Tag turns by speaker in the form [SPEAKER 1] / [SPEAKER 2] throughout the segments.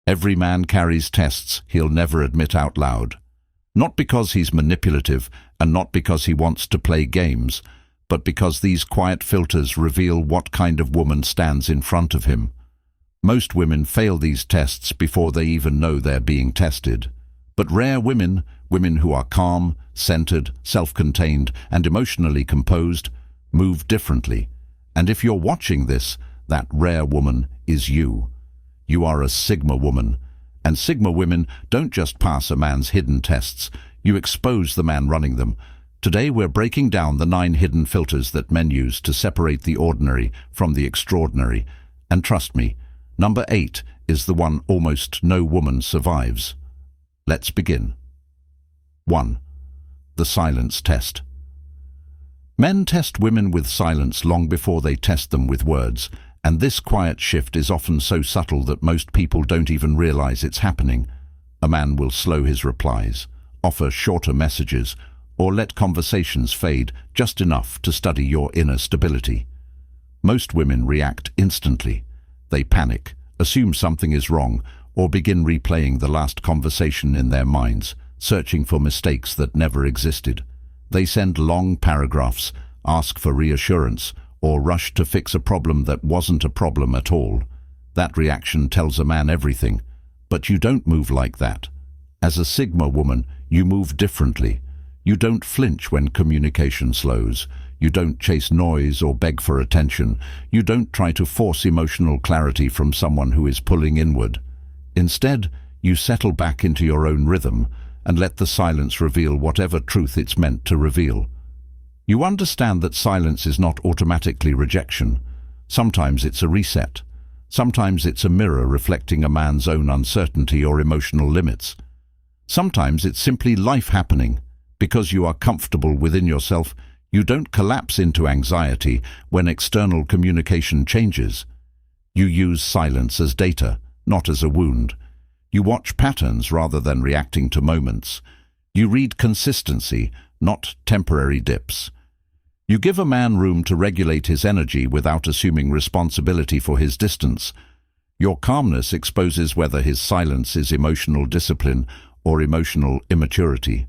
[SPEAKER 1] Every man carries tests he'll never admit out loud. Not because he's manipulative and not because he wants to play games, but because these quiet filters reveal what kind of woman stands in front of him. Most women fail these tests before they even know they're being tested. But rare women, women who are calm, centered, self-contained, and emotionally composed, move differently. And if you're watching this, that rare woman is you. You are a Sigma woman. And Sigma women don't just pass a man's hidden tests, you expose the man running them. Today we're breaking down the 9 hidden filters that men use to separate the ordinary from the extraordinary. And trust me, number 8 is the one almost no woman survives. Let's begin. 1. The silence test. Men test women with silence long before they test them with words, and this quiet shift is often so subtle that most people don't even realize it's happening. A man will slow his replies, offer shorter messages, or let conversations fade just enough to study your inner stability. Most women react instantly. They panic, assume something is wrong, or begin replaying the last conversation in their minds, searching for mistakes that never existed. They send long paragraphs, ask for reassurance, or rush to fix a problem that wasn't a problem at all. That reaction tells a man everything. But you don't move like that. As a Sigma woman, you move differently. You don't flinch when communication slows. You don't chase noise or beg for attention. You don't try to force emotional clarity from someone who is pulling inward. Instead, you settle back into your own rhythm and let the silence reveal whatever truth it's meant to reveal. You understand that silence is not automatically rejection. Sometimes it's a reset. Sometimes it's a mirror reflecting a man's own uncertainty or emotional limits. Sometimes it's simply life happening. Because you are comfortable within yourself, you don't collapse into anxiety when external communication changes. You use silence as data, not as a wound. You watch patterns rather than reacting to moments. You read consistency, not temporary dips. You give a man room to regulate his energy without assuming responsibility for his distance. Your calmness exposes whether his silence is emotional discipline or emotional immaturity.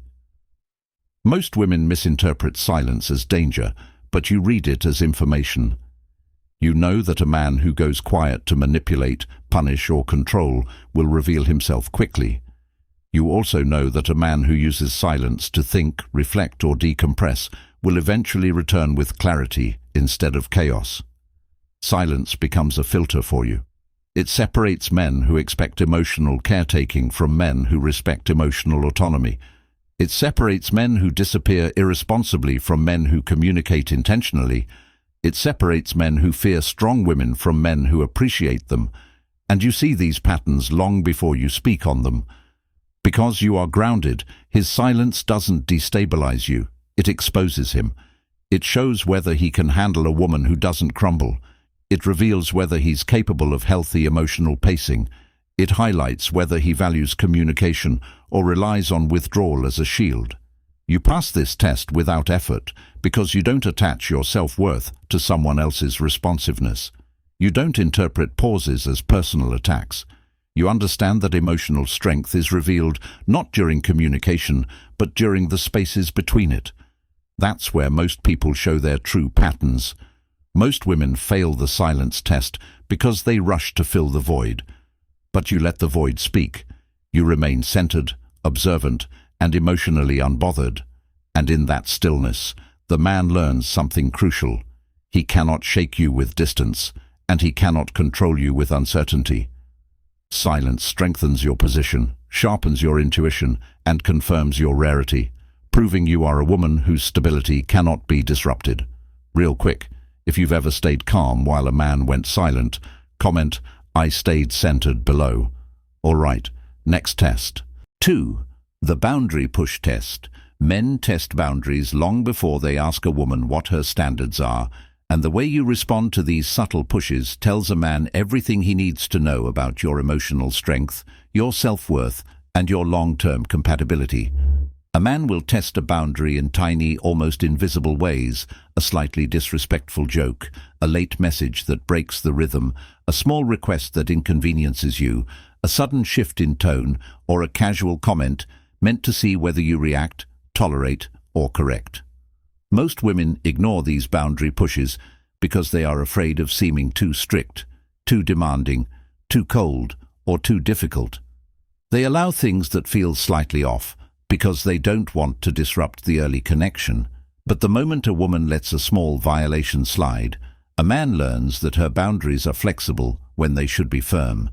[SPEAKER 1] Most women misinterpret silence as danger, but you read it as information. You know that a man who goes quiet to manipulate, punish, or control will reveal himself quickly. You also know that a man who uses silence to think, reflect, or decompress will eventually return with clarity instead of chaos. Silence becomes a filter for you. It separates men who expect emotional caretaking from men who respect emotional autonomy. It separates men who disappear irresponsibly from men who communicate intentionally. It separates men who fear strong women from men who appreciate them. And you see these patterns long before you speak on them. Because you are grounded, his silence doesn't destabilize you. It exposes him. It shows whether he can handle a woman who doesn't crumble. It reveals whether he's capable of healthy emotional pacing. It highlights whether he values communication or relies on withdrawal as a shield. You pass this test without effort because you don't attach your self-worth to someone else's responsiveness. You don't interpret pauses as personal attacks. You understand that emotional strength is revealed not during communication, but during the spaces between it. That's where most people show their true patterns. Most women fail the silence test because they rush to fill the void. But you let the void speak. You remain centered, observant, and emotionally unbothered. And in that stillness, the man learns something crucial. He cannot shake you with distance, and he cannot control you with uncertainty. Silence strengthens your position, sharpens your intuition, and confirms your rarity, proving you are a woman whose stability cannot be disrupted. Real quick, if you've ever stayed calm while a man went silent, comment, "I stayed centered" below. All right, next test. 2. The boundary push test. Men test boundaries long before they ask a woman what her standards are, and the way you respond to these subtle pushes tells a man everything he needs to know about your emotional strength, your self-worth, and your long-term compatibility. A man will test a boundary in tiny, almost invisible ways: a slightly disrespectful joke, a late message that breaks the rhythm, a small request that inconveniences you, a sudden shift in tone, or a casual comment meant to see whether you react, tolerate, or correct. Most women ignore these boundary pushes because they are afraid of seeming too strict, too demanding, too cold, or too difficult. They allow things that feel slightly off because they don't want to disrupt the early connection. But the moment a woman lets a small violation slide, a man learns that her boundaries are flexible when they should be firm.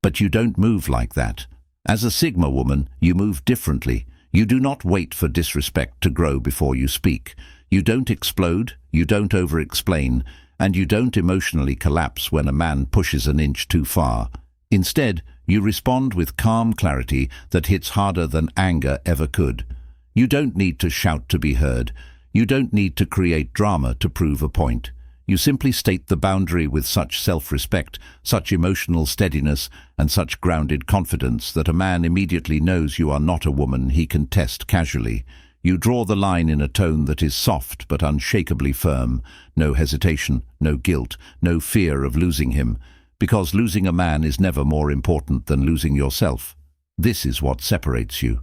[SPEAKER 1] But you don't move like that. As a Sigma woman, you move differently. You do not wait for disrespect to grow before you speak. You don't explode, you don't over-explain, and you don't emotionally collapse when a man pushes an inch too far. Instead, you respond with calm clarity that hits harder than anger ever could. You don't need to shout to be heard. You don't need to create drama to prove a point. You simply state the boundary with such self-respect, such emotional steadiness, and such grounded confidence that a man immediately knows you are not a woman he can test casually. You draw the line in a tone that is soft but unshakably firm. No hesitation, no guilt, no fear of losing him. Because losing a man is never more important than losing yourself. This is what separates you.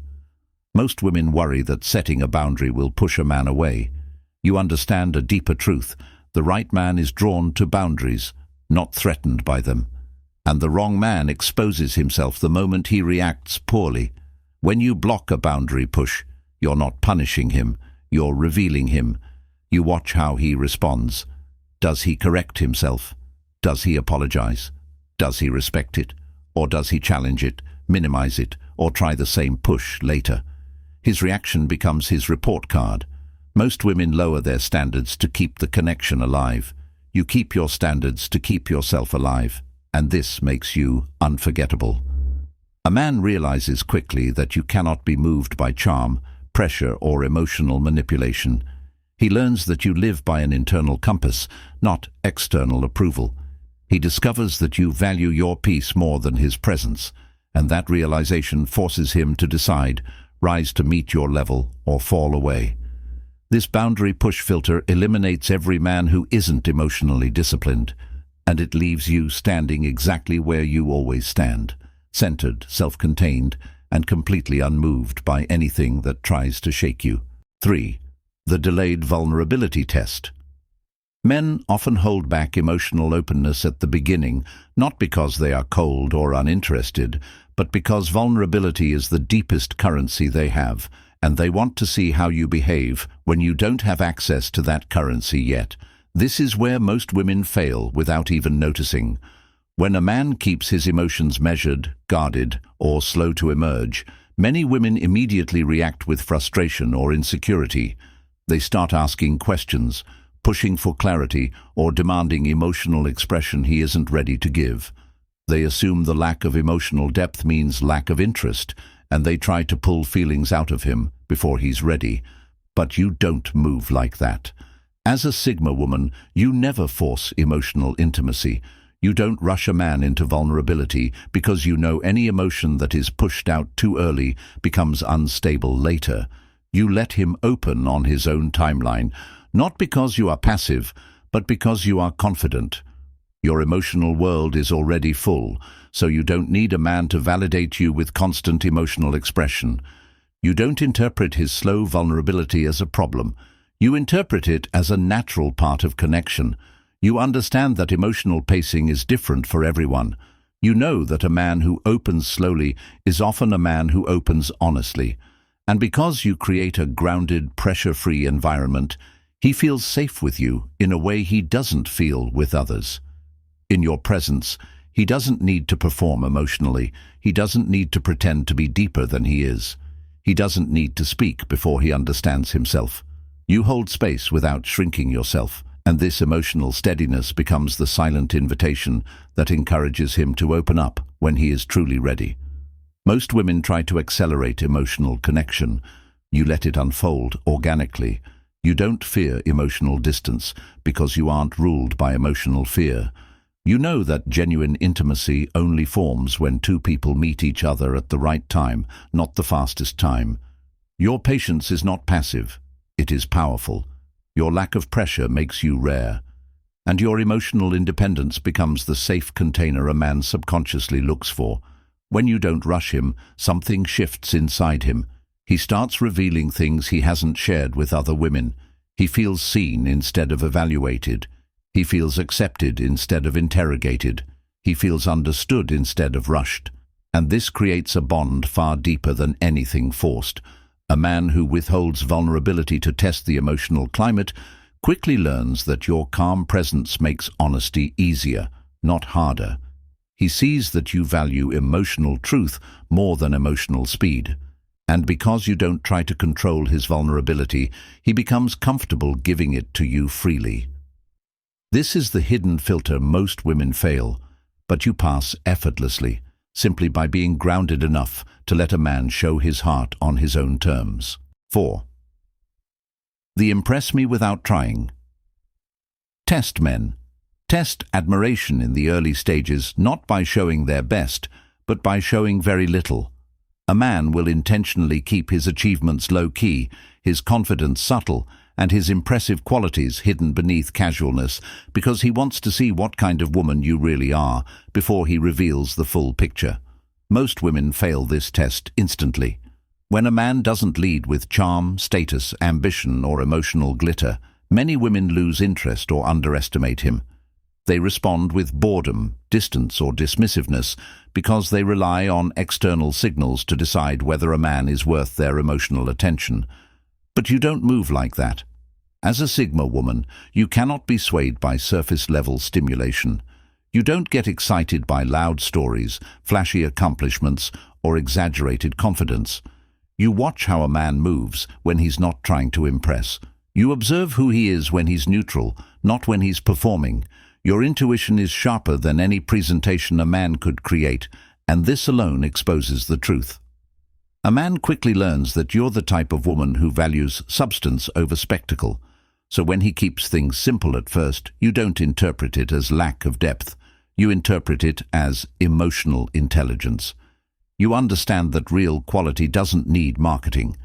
[SPEAKER 1] Most women worry that setting a boundary will push a man away. You understand a deeper truth. The right man is drawn to boundaries, not threatened by them. And the wrong man exposes himself the moment he reacts poorly. When you block a boundary push, you're not punishing him, you're revealing him. You watch how he responds. Does he correct himself? Does he apologize? Does he respect it? Or does he challenge it, minimize it, or try the same push later? His reaction becomes his report card. Most women lower their standards to keep the connection alive. You keep your standards to keep yourself alive, and this makes you unforgettable. A man realizes quickly that you cannot be moved by charm, pressure, or emotional manipulation. He learns that you live by an internal compass, not external approval. He discovers that you value your peace more than his presence, and that realization forces him to decide, rise to meet your level or fall away. This boundary push filter eliminates every man who isn't emotionally disciplined, and it leaves you standing exactly where you always stand, centered, self-contained, and completely unmoved by anything that tries to shake you. 3. The delayed vulnerability test. Men often hold back emotional openness at the beginning, not because they are cold or uninterested, but because vulnerability is the deepest currency they have, and they want to see how you behave when you don't have access to that currency yet. This is where most women fail without even noticing. When a man keeps his emotions measured, guarded, or slow to emerge, many women immediately react with frustration or insecurity. They start asking questions, pushing for clarity, or demanding emotional expression he isn't ready to give. They assume the lack of emotional depth means lack of interest, and they try to pull feelings out of him before he's ready. But you don't move like that. As a Sigma woman, you never force emotional intimacy. You don't rush a man into vulnerability because you know any emotion that is pushed out too early becomes unstable later. You let him open on his own timeline, not because you are passive, but because you are confident. Your emotional world is already full, so you don't need a man to validate you with constant emotional expression. You don't interpret his slow vulnerability as a problem. You interpret it as a natural part of connection. You understand that emotional pacing is different for everyone. You know that a man who opens slowly is often a man who opens honestly. And because you create a grounded, pressure-free environment, he feels safe with you in a way he doesn't feel with others. In your presence, he doesn't need to perform emotionally. He doesn't need to pretend to be deeper than he is. He doesn't need to speak before he understands himself. You hold space without shrinking yourself, and this emotional steadiness becomes the silent invitation that encourages him to open up when he is truly ready. Most women try to accelerate emotional connection. You let it unfold organically. You don't fear emotional distance because you aren't ruled by emotional fear. You know that genuine intimacy only forms when two people meet each other at the right time, not the fastest time. Your patience is not passive. It is powerful. Your lack of pressure makes you rare. And your emotional independence becomes the safe container a man subconsciously looks for. When you don't rush him, something shifts inside him. He starts revealing things he hasn't shared with other women. He feels seen instead of evaluated. He feels accepted instead of interrogated. He feels understood instead of rushed. And this creates a bond far deeper than anything forced. A man who withholds vulnerability to test the emotional climate quickly learns that your calm presence makes honesty easier, not harder. He sees that you value emotional truth more than emotional speed. And because you don't try to control his vulnerability, he becomes comfortable giving it to you freely. This is the hidden filter most women fail, but you pass effortlessly, simply by being grounded enough to let a man show his heart on his own terms. 4. The impress me without trying. Test men. Test admiration in the early stages not by showing their best, but by showing very little. A man will intentionally keep his achievements low-key, his confidence subtle, and his impressive qualities hidden beneath casualness because he wants to see what kind of woman you really are before he reveals the full picture. Most women fail this test instantly. When a man doesn't lead with charm, status, ambition, or emotional glitter, many women lose interest or underestimate him. They respond with boredom, distance, or dismissiveness because they rely on external signals to decide whether a man is worth their emotional attention. But you don't move like that. As a Sigma woman, you cannot be swayed by surface-level stimulation. You don't get excited by loud stories, flashy accomplishments, or exaggerated confidence. You watch how a man moves when he's not trying to impress. You observe who he is when he's neutral, not when he's performing. Your intuition is sharper than any presentation a man could create, and this alone exposes the truth. A man quickly learns that you're the type of woman who values substance over spectacle. So when he keeps things simple at first, you don't interpret it as lack of depth. You interpret it as emotional intelligence. You understand that real quality doesn't need marketing.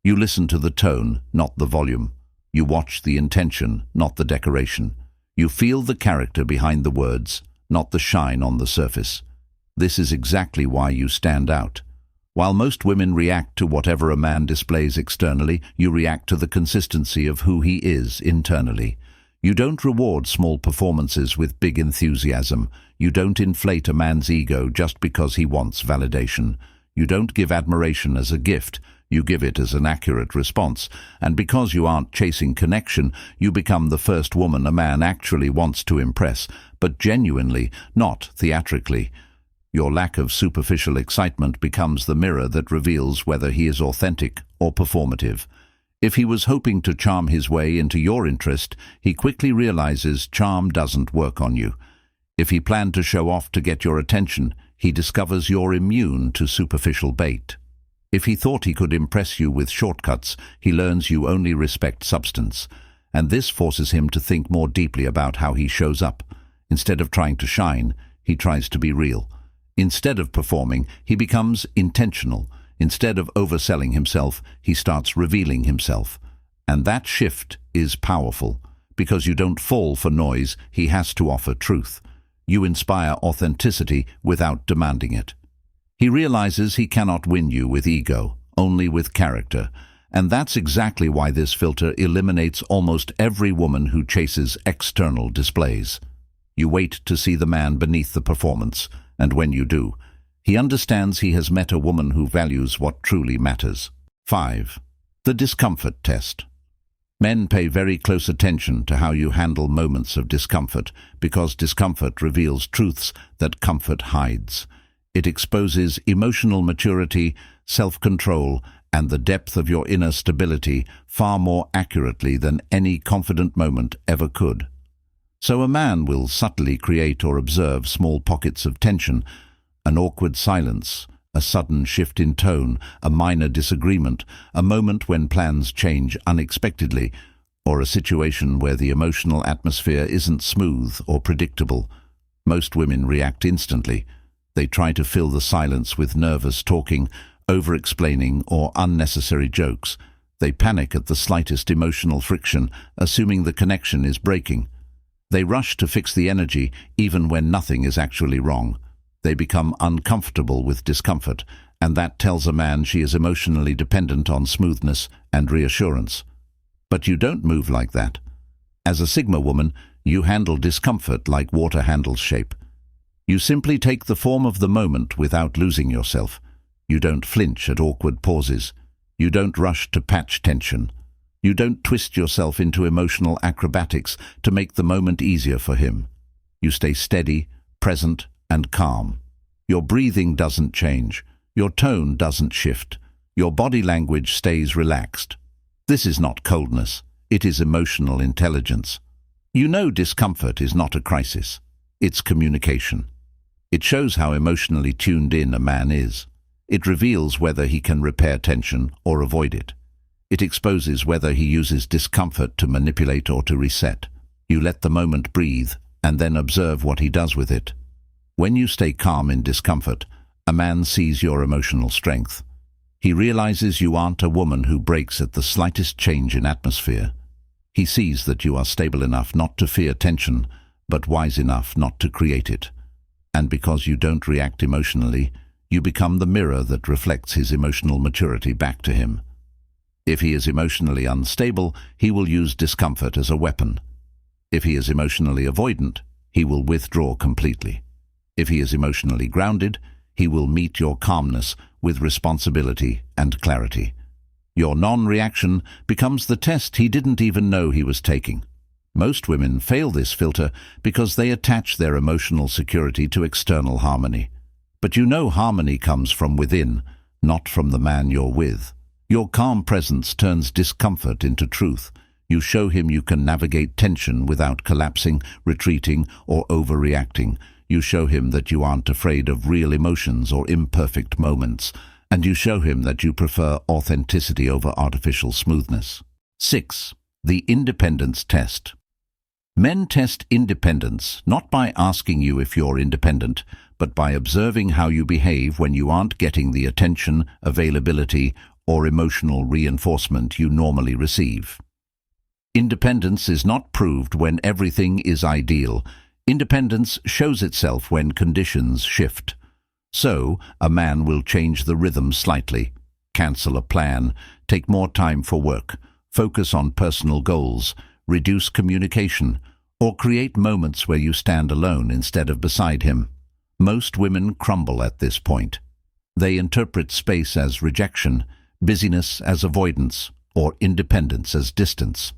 [SPEAKER 1] You listen to the tone, not the volume. You watch the intention, not the decoration. You feel the character behind the words, not the shine on the surface. This is exactly why you stand out. While most women react to whatever a man displays externally, you react to the consistency of who he is internally. You don't reward small performances with big enthusiasm. You don't inflate a man's ego just because he wants validation. You don't give admiration as a gift. You give it as an accurate response. And because you aren't chasing connection, you become the first woman a man actually wants to impress, but genuinely, not theatrically. Your lack of superficial excitement becomes the mirror that reveals whether he is authentic or performative. If he was hoping to charm his way into your interest, he quickly realizes charm doesn't work on you. If he planned to show off to get your attention, he discovers you're immune to superficial bait. If he thought he could impress you with shortcuts, he learns you only respect substance. And this forces him to think more deeply about how he shows up. Instead of trying to shine, he tries to be real. Instead of performing, he becomes intentional. Instead of overselling himself, he starts revealing himself. And that shift is powerful. Because you don't fall for noise, he has to offer truth. You inspire authenticity without demanding it. He realizes he cannot win you with ego, only with character. And that's exactly why this filter eliminates almost every woman who chases external displays. You wait to see the man beneath the performance, and when you do, he understands he has met a woman who values what truly matters. 5. The discomfort test. Men pay very close attention to how you handle moments of discomfort because discomfort reveals truths that comfort hides. It exposes emotional maturity, self-control, and the depth of your inner stability far more accurately than any confident moment ever could. So a man will subtly create or observe small pockets of tension, an awkward silence, a sudden shift in tone, a minor disagreement, a moment when plans change unexpectedly, or a situation where the emotional atmosphere isn't smooth or predictable. Most women react instantly. They try to fill the silence with nervous talking, over-explaining, or unnecessary jokes. They panic at the slightest emotional friction, assuming the connection is breaking. They rush to fix the energy even when nothing is actually wrong. They become uncomfortable with discomfort, and that tells a man she is emotionally dependent on smoothness and reassurance. But you don't move like that. As a Sigma woman, you handle discomfort like water handles shape. You simply take the form of the moment without losing yourself. You don't flinch at awkward pauses. You don't rush to patch tension. You don't twist yourself into emotional acrobatics to make the moment easier for him. You stay steady, present, and calm. Your breathing doesn't change. Your tone doesn't shift. Your body language stays relaxed. This is not coldness. It is emotional intelligence. You know discomfort is not a crisis. It's communication. It shows how emotionally tuned in a man is. It reveals whether he can repair tension or avoid it. It exposes whether he uses discomfort to manipulate or to reset. You let the moment breathe and then observe what he does with it. When you stay calm in discomfort, a man sees your emotional strength. He realizes you aren't a woman who breaks at the slightest change in atmosphere. He sees that you are stable enough not to fear tension, but wise enough not to create it. And because you don't react emotionally, you become the mirror that reflects his emotional maturity back to him. If he is emotionally unstable, he will use discomfort as a weapon. If he is emotionally avoidant, he will withdraw completely. If he is emotionally grounded, he will meet your calmness with responsibility and clarity. Your non-reaction becomes the test he didn't even know he was taking. Most women fail this filter because they attach their emotional security to external harmony. But you know harmony comes from within, not from the man you're with. Your calm presence turns discomfort into truth. You show him you can navigate tension without collapsing, retreating, or overreacting. You show him that you aren't afraid of real emotions or imperfect moments. And you show him that you prefer authenticity over artificial smoothness. 6. The independence test. Men test independence not by asking you if you're independent, but by observing how you behave when you aren't getting the attention, availability, or emotional reinforcement you normally receive. Independence is not proved when everything is ideal. Independence shows itself when conditions shift. So, a man will change the rhythm slightly, cancel a plan, take more time for work, focus on personal goals, reduce communication, or create moments where you stand alone instead of beside him. Most women crumble at this point. They interpret space as rejection, busyness as avoidance, or independence as distance.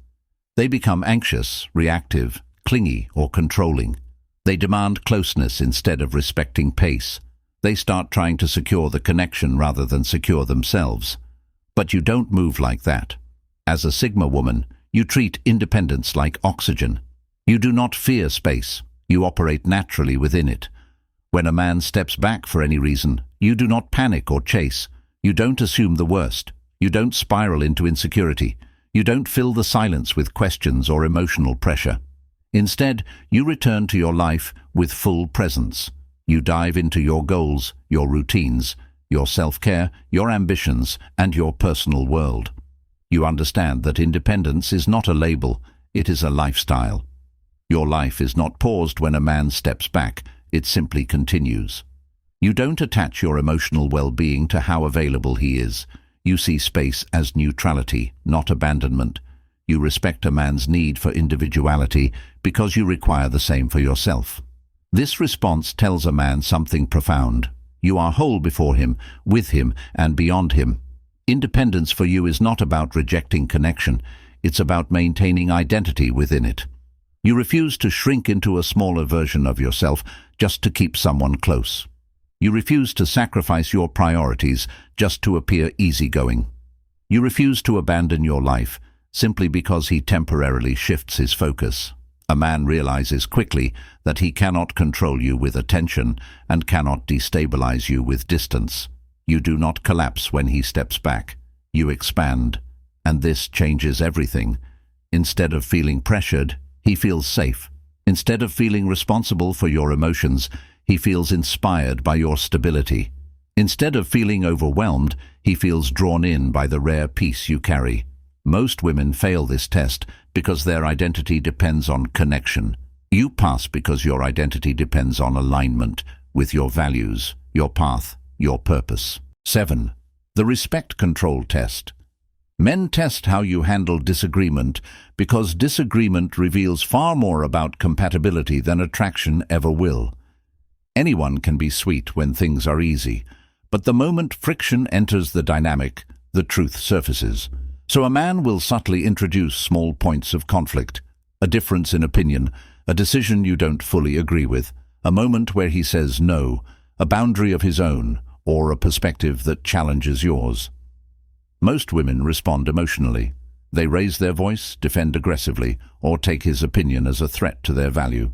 [SPEAKER 1] They become anxious, reactive, clingy, or controlling. They demand closeness instead of respecting pace. They start trying to secure the connection rather than secure themselves. But you don't move like that. As a Sigma woman, you treat independence like oxygen. You do not fear space. You operate naturally within it. When a man steps back for any reason, you do not panic or chase. You don't assume the worst. You don't spiral into insecurity. You don't fill the silence with questions or emotional pressure. Instead, you return to your life with full presence. You dive into your goals, your routines, your self-care, your ambitions, and your personal world. You understand that independence is not a label, it is a lifestyle. Your life is not paused when a man steps back, it simply continues. You don't attach your emotional well-being to how available he is. You see space as neutrality, not abandonment. You respect a man's need for individuality because you require the same for yourself. This response tells a man something profound. You are whole before him, with him, and beyond him. Independence for you is not about rejecting connection. It's about maintaining identity within it. You refuse to shrink into a smaller version of yourself just to keep someone close. You refuse to sacrifice your priorities just to appear easygoing. You refuse to abandon your life simply because he temporarily shifts his focus. A man realizes quickly that he cannot control you with attention and cannot destabilize you with distance. You do not collapse when he steps back. You expand, and this changes everything. Instead of feeling pressured, he feels safe. Instead of feeling responsible for your emotions, he feels inspired by your stability. Instead of feeling overwhelmed, he feels drawn in by the rare peace you carry. Most women fail this test because their identity depends on connection. You pass because your identity depends on alignment, with your values, your path, your purpose. 7. The respect control test. Men test how you handle disagreement because disagreement reveals far more about compatibility than attraction ever will. Anyone can be sweet when things are easy, but the moment friction enters the dynamic, the truth surfaces. So a man will subtly introduce small points of conflict, a difference in opinion, a decision you don't fully agree with, a moment where he says no, a boundary of his own, or a perspective that challenges yours. Most women respond emotionally. They raise their voice, defend aggressively, or take his opinion as a threat to their value.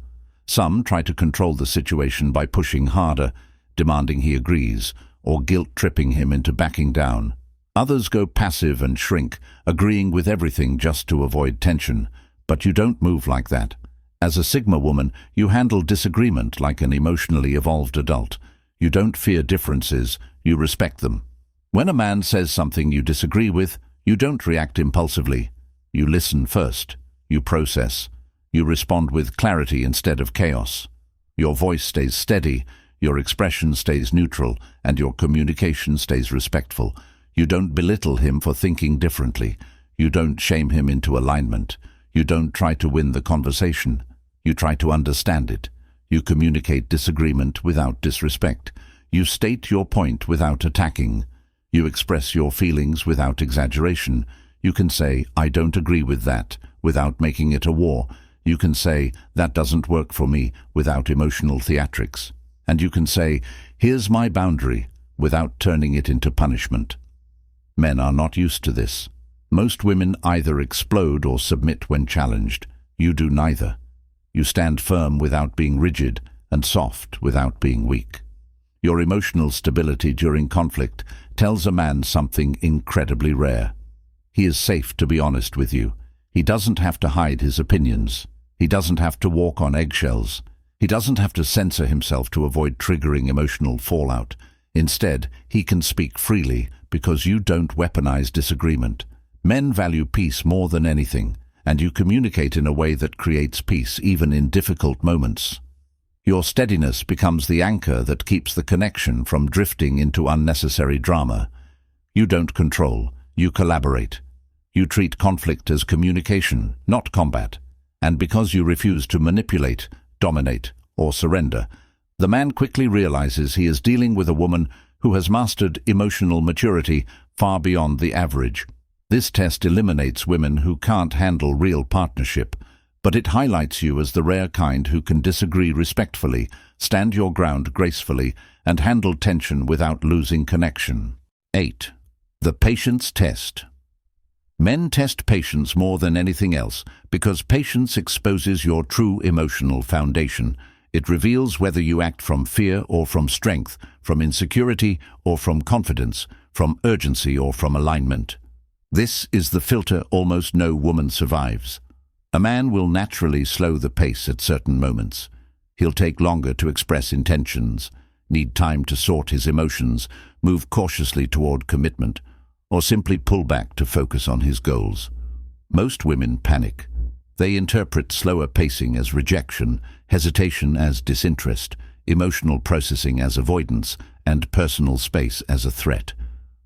[SPEAKER 1] Some try to control the situation by pushing harder, demanding he agrees, or guilt-tripping him into backing down. Others go passive and shrink, agreeing with everything just to avoid tension. But you don't move like that. As a Sigma woman, you handle disagreement like an emotionally evolved adult. You don't fear differences, you respect them. When a man says something you disagree with, you don't react impulsively. You listen first. You process. You respond with clarity instead of chaos. Your voice stays steady, your expression stays neutral, and your communication stays respectful. You don't belittle him for thinking differently. You don't shame him into alignment. You don't try to win the conversation. You try to understand it. You communicate disagreement without disrespect. You state your point without attacking. You express your feelings without exaggeration. You can say, "I don't agree with that," without making it a war. You can say, "That doesn't work for me," without emotional theatrics. And you can say, "Here's my boundary," without turning it into punishment. Men are not used to this. Most women either explode or submit when challenged. You do neither. You stand firm without being rigid and soft without being weak. Your emotional stability during conflict tells a man something incredibly rare. He is safe to be honest with you. He doesn't have to hide his opinions. He doesn't have to walk on eggshells. He doesn't have to censor himself to avoid triggering emotional fallout. Instead, he can speak freely because you don't weaponize disagreement. Men value peace more than anything, and you communicate in a way that creates peace even in difficult moments. Your steadiness becomes the anchor that keeps the connection from drifting into unnecessary drama. You don't control, you collaborate. You treat conflict as communication, not combat. And because you refuse to manipulate, dominate, or surrender, the man quickly realizes he is dealing with a woman who has mastered emotional maturity far beyond the average. This test eliminates women who can't handle real partnership, but it highlights you as the rare kind who can disagree respectfully, stand your ground gracefully, and handle tension without losing connection. 8. The patience test. Men test patience more than anything else because patience exposes your true emotional foundation. It reveals whether you act from fear or from strength, from insecurity or from confidence, from urgency or from alignment. This is the filter almost no woman survives. A man will naturally slow the pace at certain moments. He'll take longer to express intentions, need time to sort his emotions, move cautiously toward commitment, or simply pull back to focus on his goals. Most women panic. They interpret slower pacing as rejection, hesitation as disinterest, emotional processing as avoidance, and personal space as a threat.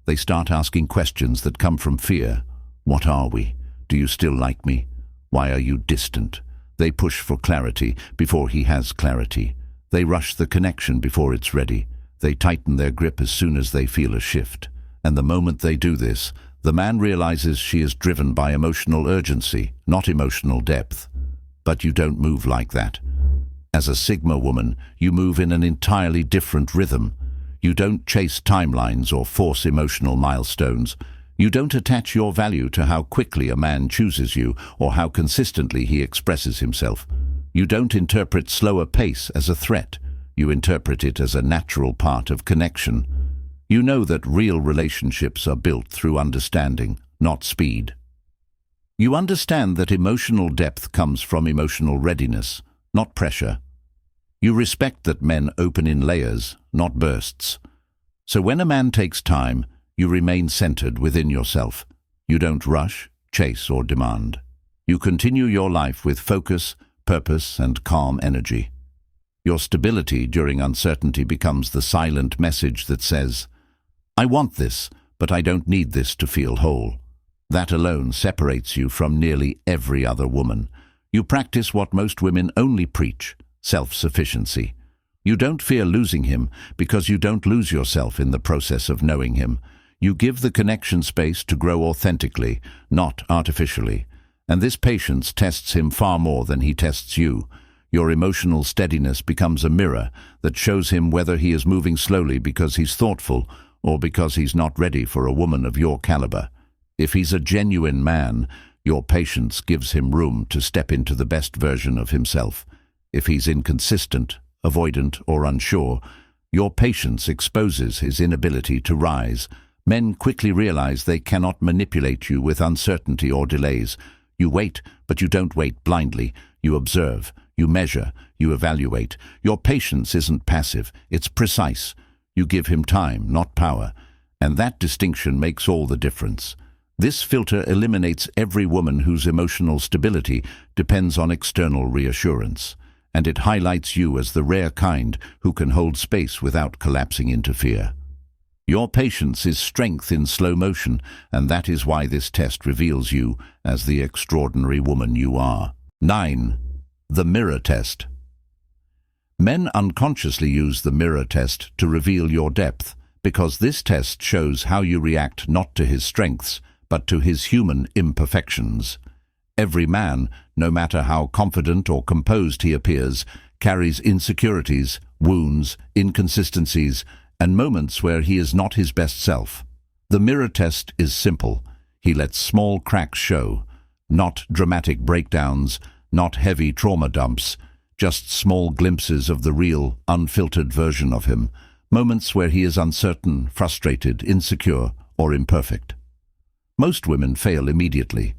[SPEAKER 1] They start asking questions that come from fear. What are we? Do you still like me? Why are you distant? They push for clarity before he has clarity. They rush the connection before it's ready. They tighten their grip as soon as they feel a shift. And the moment they do this, the man realizes she is driven by emotional urgency, not emotional depth. But you don't move like that. As a Sigma woman, you move in an entirely different rhythm. You don't chase timelines or force emotional milestones. You don't attach your value to how quickly a man chooses you or how consistently he expresses himself. You don't interpret slower pace as a threat. You interpret it as a natural part of connection. You know that real relationships are built through understanding, not speed. You understand that emotional depth comes from emotional readiness, not pressure. You respect that men open in layers, not bursts. So when a man takes time, you remain centered within yourself. You don't rush, chase, or demand. You continue your life with focus, purpose, and calm energy. Your stability during uncertainty becomes the silent message that says, "I want this, but I don't need this to feel whole." That alone separates you from nearly every other woman. You practice what most women only preach: self-sufficiency. You don't fear losing him because you don't lose yourself in the process of knowing him. You give the connection space to grow authentically, not artificially. And this patience tests him far more than he tests you. Your emotional steadiness becomes a mirror that shows him whether he is moving slowly because he's thoughtful or because he's not ready for a woman of your caliber. If he's a genuine man, your patience gives him room to step into the best version of himself. If he's inconsistent, avoidant, or unsure, your patience exposes his inability to rise. Men quickly realize they cannot manipulate you with uncertainty or delays. You wait, but you don't wait blindly. You observe, you measure, you evaluate. Your patience isn't passive, it's precise. You give him time, not power. And that distinction makes all the difference. This filter eliminates every woman whose emotional stability depends on external reassurance. And it highlights you as the rare kind who can hold space without collapsing into fear. Your patience is strength in slow motion, and that is why this test reveals you as the extraordinary woman you are. 9. The mirror test. Men unconsciously use the mirror test to reveal your depth, because this test shows how you react not to his strengths, but to his human imperfections. Every man, no matter how confident or composed he appears, carries insecurities, wounds, inconsistencies, and moments where he is not his best self. The mirror test is simple. He lets small cracks show, not dramatic breakdowns, not heavy trauma dumps, just small glimpses of the real, unfiltered version of him, moments where he is uncertain, frustrated, insecure, or imperfect. Most women fail immediately.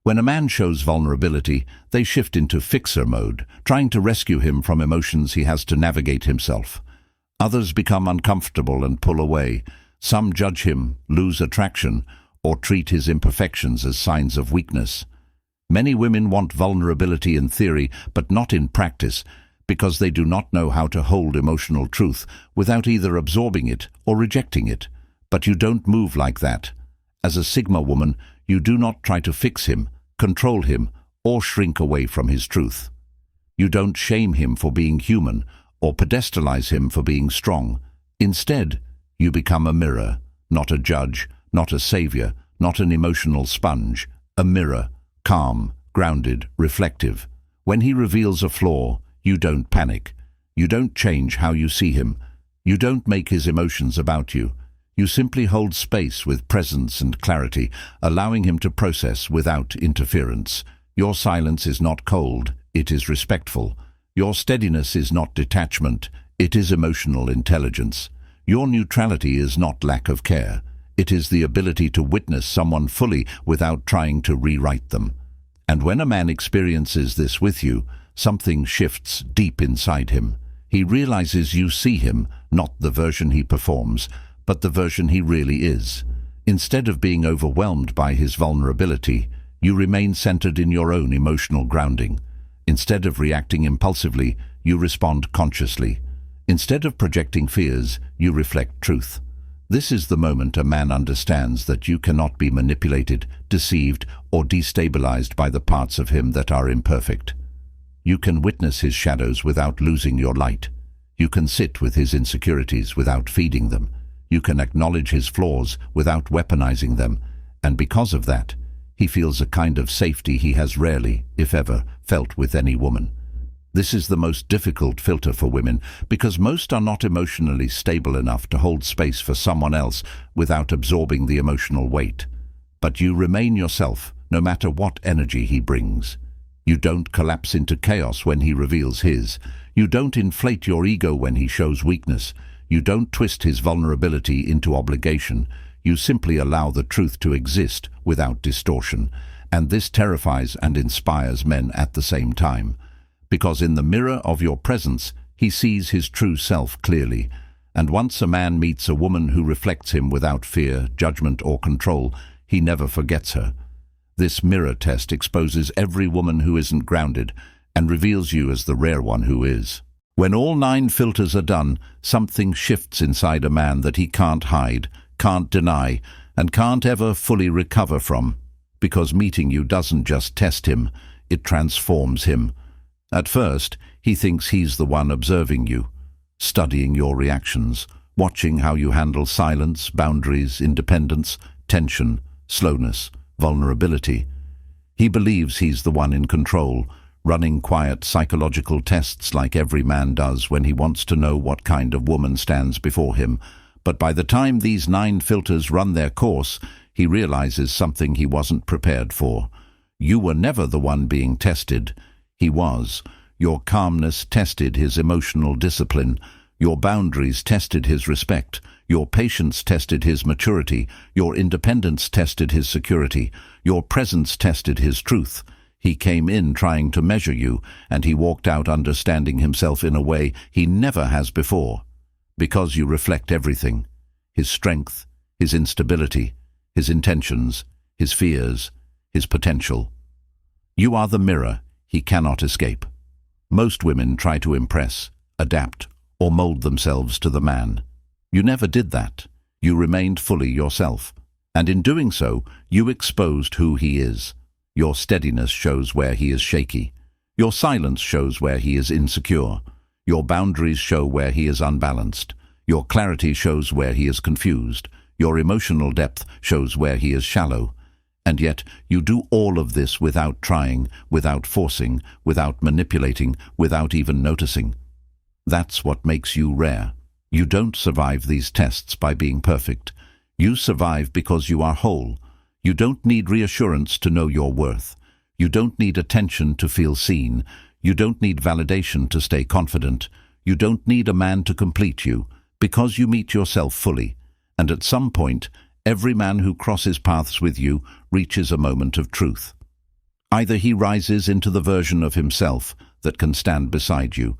[SPEAKER 1] When a man shows vulnerability, they shift into fixer mode, trying to rescue him from emotions he has to navigate himself. Others become uncomfortable and pull away. Some judge him, lose attraction, or treat his imperfections as signs of weakness. Many women want vulnerability in theory, but not in practice, because they do not know how to hold emotional truth without either absorbing it or rejecting it. But you don't move like that. As a Sigma woman, you do not try to fix him, control him, or shrink away from his truth. You don't shame him for being human, or pedestalize him for being strong. Instead, you become a mirror, not a judge, not a savior, not an emotional sponge. A mirror, calm, grounded, reflective. When he reveals a flaw, you don't panic. You don't change how you see him. You don't make his emotions about you. You simply hold space with presence and clarity, allowing him to process without interference. Your silence is not cold, it is respectful. Your steadiness is not detachment, it is emotional intelligence. Your neutrality is not lack of care, it is the ability to witness someone fully without trying to rewrite them. And when a man experiences this with you, something shifts deep inside him. He realizes you see him, not the version he performs, but the version he really is. Instead of being overwhelmed by his vulnerability, you remain centered in your own emotional grounding. Instead of reacting impulsively, you respond consciously. Instead of projecting fears, you reflect truth. This is the moment a man understands that you cannot be manipulated, deceived, or destabilized by the parts of him that are imperfect. You can witness his shadows without losing your light. You can sit with his insecurities without feeding them. You can acknowledge his flaws without weaponizing them, and because of that, he feels a kind of safety he has rarely, if ever, felt with any woman. This is the most difficult filter for women, because most are not emotionally stable enough to hold space for someone else without absorbing the emotional weight. But you remain yourself, no matter what energy he brings. You don't collapse into chaos when he reveals his. You don't inflate your ego when he shows weakness. You don't twist his vulnerability into obligation. You simply allow the truth to exist without distortion. And this terrifies and inspires men at the same time. Because in the mirror of your presence, he sees his true self clearly. And once a man meets a woman who reflects him without fear, judgment, or control, he never forgets her. This mirror test exposes every woman who isn't grounded and reveals you as the rare one who is. When all 9 filters are done, something shifts inside a man that he can't hide, can't deny, and can't ever fully recover from. Because meeting you doesn't just test him, it transforms him. At first, he thinks he's the one observing you, studying your reactions, watching how you handle silence, boundaries, independence, tension, slowness, vulnerability. He believes he's the one in control, running quiet psychological tests like every man does when he wants to know what kind of woman stands before him. But by the time these 9 filters run their course, he realizes something he wasn't prepared for. You were never the one being tested. He was. Your calmness tested his emotional discipline. Your boundaries tested his respect. Your patience tested his maturity. Your independence tested his security. Your presence tested his truth. He came in trying to measure you, and he walked out understanding himself in a way he never has before. Because you reflect everything: his strength, his instability, his intentions, his fears, his potential. You are the mirror he cannot escape. Most women try to impress, adapt, or mold themselves to the man. You never did that. You remained fully yourself. And in doing so, you exposed who he is. Your steadiness shows where he is shaky. Your silence shows where he is insecure. Your boundaries show where he is unbalanced. Your clarity shows where he is confused. Your emotional depth shows where he is shallow. And yet, you do all of this without trying, without forcing, without manipulating, without even noticing. That's what makes you rare. You don't survive these tests by being perfect. You survive because you are whole. You don't need reassurance to know your worth. You don't need attention to feel seen. You don't need validation to stay confident. You don't need a man to complete you, because you meet yourself fully. And at some point, every man who crosses paths with you reaches a moment of truth. Either he rises into the version of himself that can stand beside you,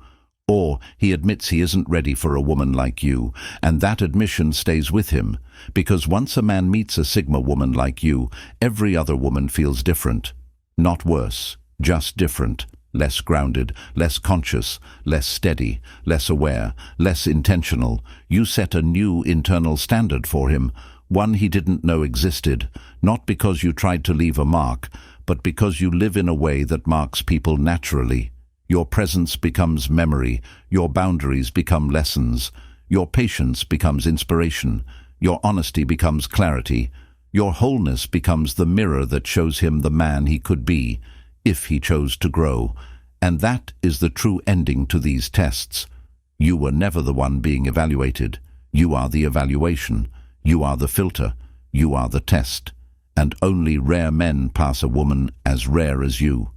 [SPEAKER 1] or he admits he isn't ready for a woman like you, and that admission stays with him, because once a man meets a Sigma woman like you, every other woman feels different. Not worse, just different. Less grounded, less conscious, less steady, less aware, less intentional. You set a new internal standard for him, one he didn't know existed, not because you tried to leave a mark, but because you live in a way that marks people naturally. Your presence becomes memory, your boundaries become lessons, your patience becomes inspiration, your honesty becomes clarity, your wholeness becomes the mirror that shows him the man he could be, if he chose to grow. And that is the true ending to these tests. You were never the one being evaluated. You are the evaluation. You are the filter. You are the test. And only rare men pass a woman as rare as you.